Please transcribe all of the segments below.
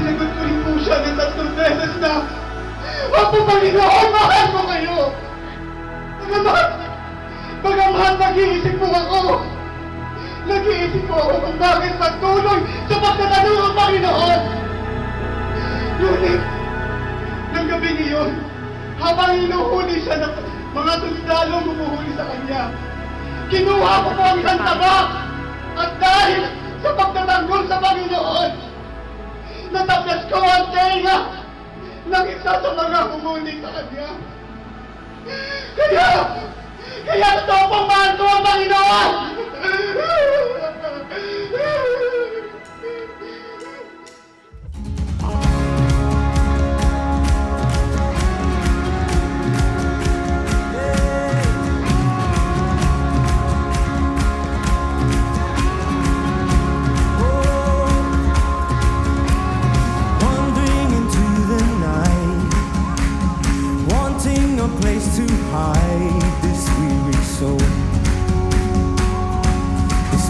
Sinagot ko rin po siya ng 3 beses na, Opo, Panginoon, mahal ko kayo! Bagamat nag-iisip po ako, nag-iisip po ako kung bakit magtuloy sa pagtatanong ng Panginoon. Ngunit, ng gabi niyon, habang hinuhuli siya ng mga sundalong humuhuli sa kanya, kinuha ko po ang isang tabak at dahil sa pagtatanggol sa Panginoon, natapos ko ang tenga ng isa sa mga humuli sa kanya. Kaya totoo pong mahal ko ang Panginoon! Wandering into the night, wanting a place to hide this weary soul. This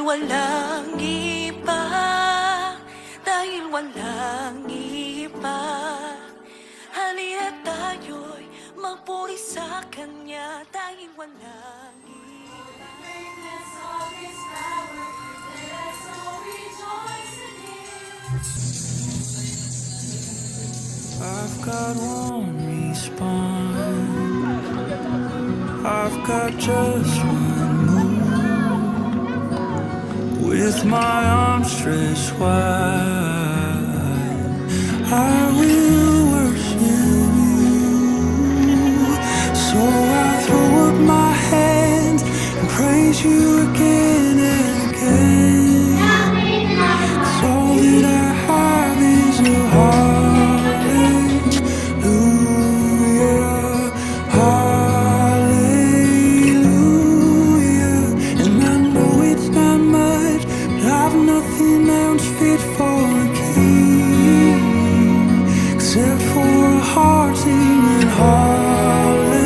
walang iba, dahil walang iba. Halina tayo'y magpuri sa Kanya, dahil walang iba. I've got one response. I've got just one move. With my arms stretched wide, I will worship you. So I throw up my hands and praise you again and again. 'Cause all that I have is a hallelujah, hallelujah. And I know it's not much, but I've nothing else fit for a king except for a heart singing hallelujah,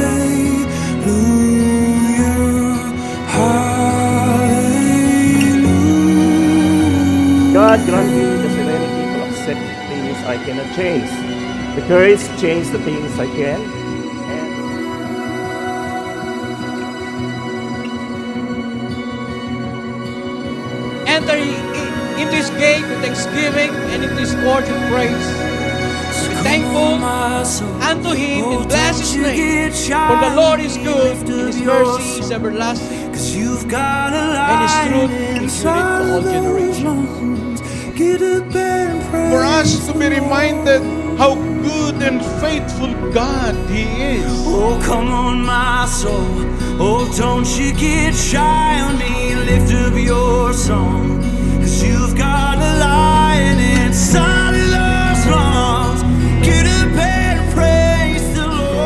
hallelujah. God grant me the serenity to accept things I cannot change, the courage to change the things I can, and Enter into His gate with thanksgiving and into His court with praise. Be thankful unto Him and bless His name. For the Lord is good, and His mercy is everlasting, Cause you've got a and His truth light is to all generations. Get up and pray. For us to be reminded how good and faithful God He is. Oh, come on, my soul. Oh, don't you get shy on me. Lift up your song. Cause you've got a lion inside of those lungs. Get up and praise the Lord.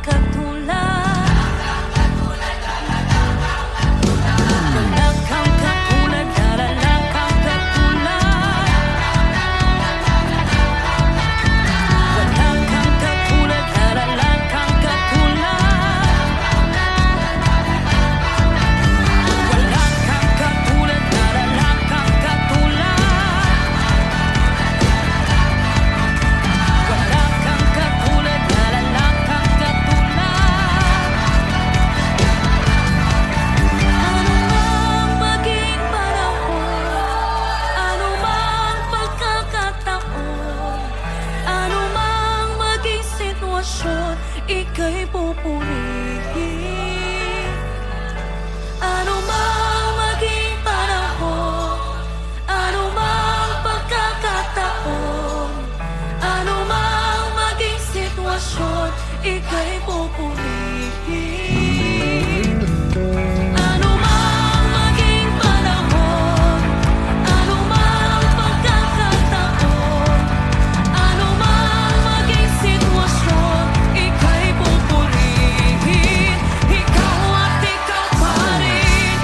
katulad. Walang kang katulad, daralang kang katulad. Walang kang katulad, daralang kang katulad. Walang kang katulad, daralang kang katulad. Walang kang katulad, daralang kang anumang maging panahon, anumang pagkakataon, anumang maging sitwasyon, ika'y pupurihin. Anumang maging panahon, anumang pagkakataon, anumang maging sitwasyon, ika'y pupurihin. Ikaw at ikaw pa rin.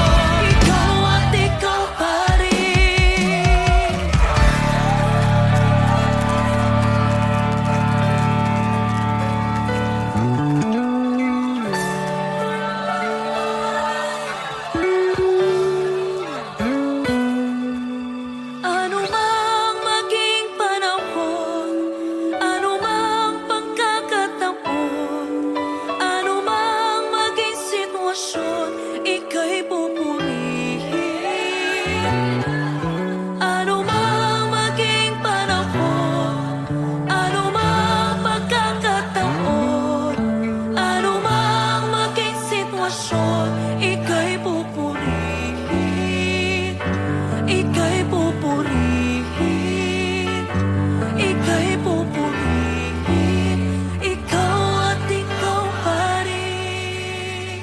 Ikaw at ikaw pa rin. Anumang maging panahon, anumang pagkakataon, anumang maging sitwasyon, ika'y pupurihin. Anumang maging panahon, anumang pagkakataon, anumang maging sitwasyon, ika'y pupurihin. Ika'y pupurihin. Ika'y pupurihin. Ikaw at ikaw pa rin.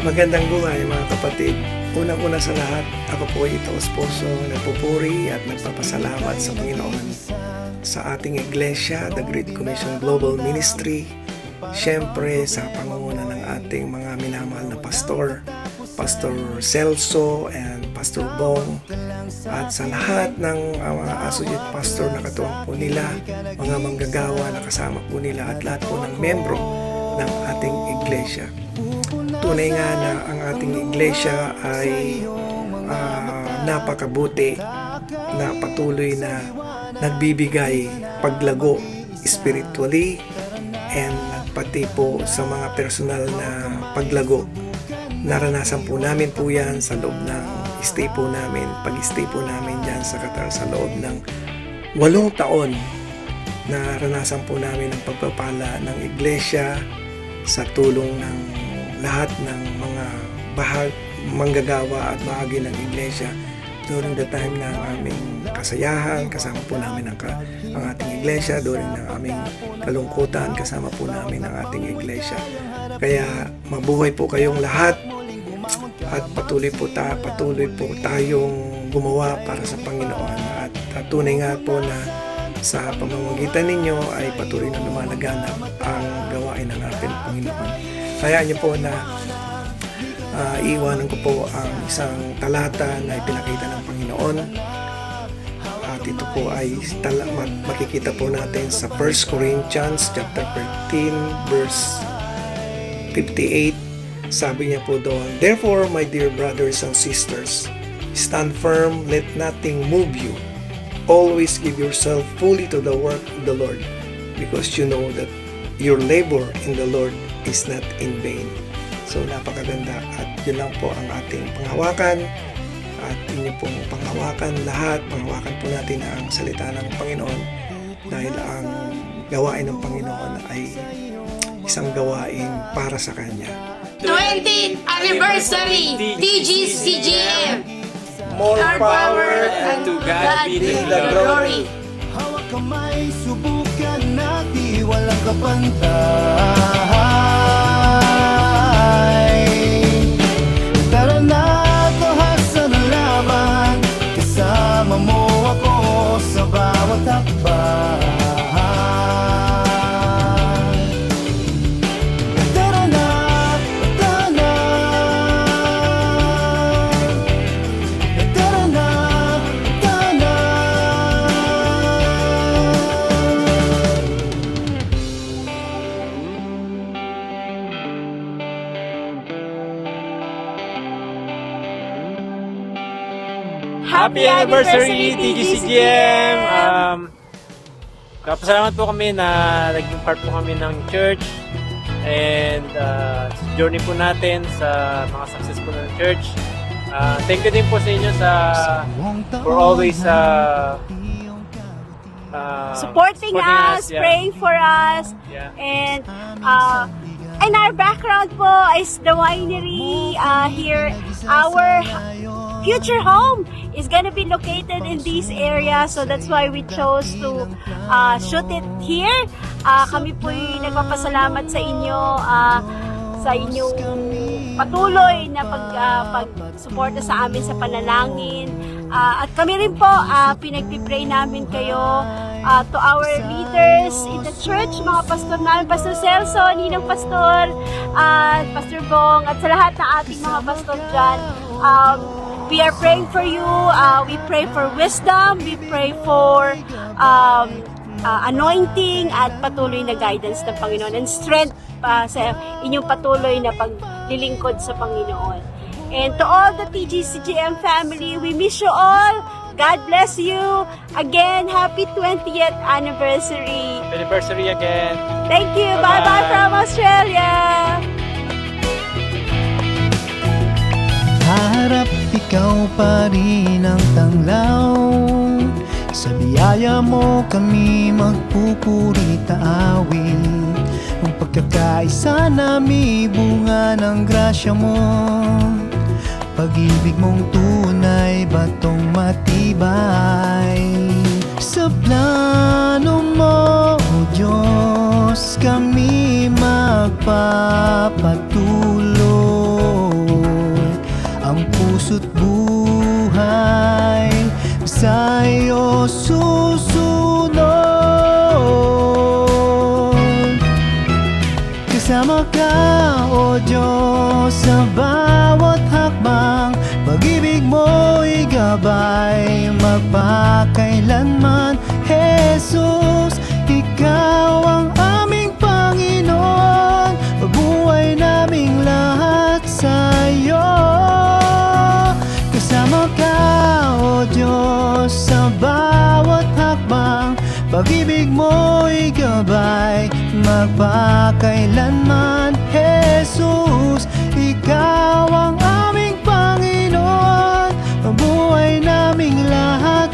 Magandang buhay mga kapatid. Unang-una sa lahat, ako po ay taos-puso, nagpupuri at nagpapasalamat sa Panginoon sa ating iglesia, The Great Commission Global Ministry. Siyempre sa pangunguna ng ating mga minamahal na pastor, Pastor Celso and Pastor Bong, at sa lahat ng mga associate pastor na katuwang po nila, mga manggagawa na kasama po nila at lahat po ng membro ng ating iglesia. Tunay nga na ang ating iglesia ay napakabuti na patuloy na nagbibigay paglago spiritually and pati po sa mga personal na paglago. Naranasan po namin po yan sa loob ng stay po namin, pag-stay po namin dyan sa Qatar sa loob ng 8 taon. Naranasan po namin ang pagpapala ng iglesia sa tulong ng lahat ng mga manggagawa at bahagi ng iglesia during the time ng aming kasayahan, kasama po namin ang ating iglesia, during ng aming kalungkutan, kasama po namin ang ating iglesia. Kaya mabuhay po kayong lahat at patuloy po tayong gumawa para sa Panginoon, at tunay nga po na sa pamamagitan ninyo ay patuloy na lumalaganap ang gawain ng ating Panginoon. Kaya niyo po na iiwanan ko po ang isang talata na ipinakita ng Panginoon, at ito po ay makikita po natin sa 1 Corinthians chapter 13 verse 58. Sabi niya po doon, "Therefore, my dear brothers and sisters, stand firm, let nothing move you. Always give yourself fully to the work of the Lord, because you know that your labor in the Lord is not in vain." So napakaganda, at yun lang po ang ating panghawakan, at inyo pong panghawakan lahat, panghawakan po natin ang salita ng Panginoon dahil ang gawain ng Panginoon ay isang gawain para sa Kanya. 20th anniversary TGCGM. More Power and to God be the glory. Hawak kamay, subukan natin, walang kapantay. Tara na, tahasan ang laban, kasama mo ako sa bawat hakbang. Tara na, tara na. Tara na, tara na. Happy anniversary, TGCGM! Kapasalamat po kami na naging part po kami ng church and sa journey po natin sa mga success po ng church. Thank you din po sa inyo for always supporting us, yeah. praying for us, Yeah. and our background po is the winery here. Our future home is gonna be located in this area, so that's why we chose to shoot it here. Kami po'y nagpapasalamat sa inyo sa inyong patuloy na pag-suporta sa amin sa panalangin. At kami rin po, pinagpipray namin kayo to our leaders in the church, mga pastor namin, Pastor Celso, Ninang Pastor, Pastor Bong, at sa lahat ng ating mga pastor dyan. We are praying for you. We pray for wisdom. We pray for anointing at patuloy na guidance ng Panginoon and strength sa inyong patuloy na paglilingkod sa Panginoon. And to all the TGCGM family, we miss you all. God bless you. Again, happy 20th anniversary. Anniversary again. Thank you. Bye-bye from Australia. Harap ikaw pa rin ang tanglaw. Sa biyaya mo kami magpupuri taawin. Ang pagkakaisa namin bunga ng grasya mo. Pag-ibig mong tunay, batong matibay. Sa plano mo, O Diyos, kami magpapatuloy. Ang puso't buhay sa iyo susunod. Kasama ka, O Diyos, sa bawat hakbang. Pag-ibig mo'y gabay magpakailanman. Jesus, ikaw ang aming Panginoon. Buhay naming lahat sa iyo. Kasama ka, O Diyos, sa bawat hakbang. Pag-ibig mo'y gabay magpakailanman. Jesus, ikaw ang aming Panginoon. Buhay naming lahat